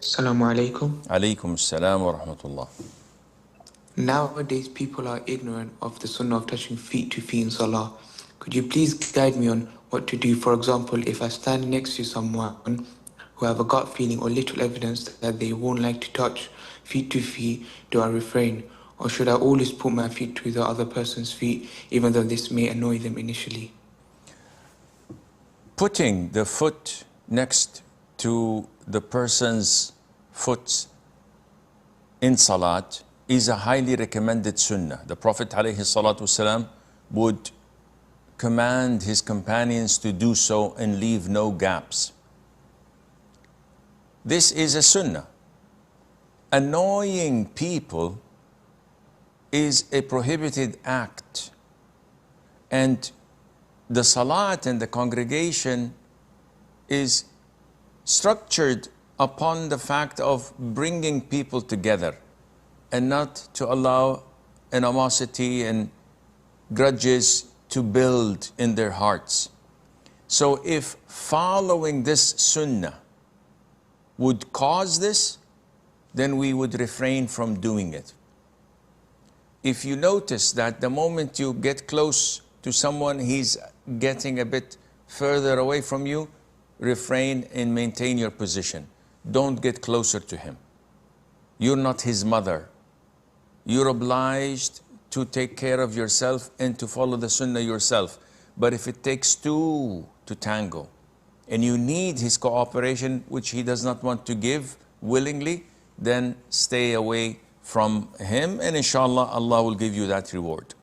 Assalamu alaikum. Alaykum as-salam wa rahmatullah. Nowadays, people are ignorant of the sunnah of touching feet to feet in Salah. Could you please guide me on what to do? For example, if I stand next to someone who have a gut feeling or little evidence that they won't like to touch feet to feet, do I refrain? Or should I always put my feet to the other person's feet, even though this may annoy them initially? Putting the foot next to the person's foot in salat is a highly recommended sunnah. The Prophet ﷺ would command his companions to do so and leave no gaps. This is a sunnah. Annoying people is a prohibited act, and the salat and the congregation is structured upon the fact of bringing people together and not to allow animosity and grudges to build in their hearts. So if following this sunnah would cause this, then we would refrain from doing it. If you notice that the moment you get close to someone, he's getting a bit further away from you, refrain and maintain your position. Don't get closer to him. You're not his mother. You're obliged to take care of yourself and to follow the sunnah yourself. But if it takes two to tango, and you need his cooperation, which he does not want to give willingly, then stay away from him, and inshallah, Allah will give you that reward.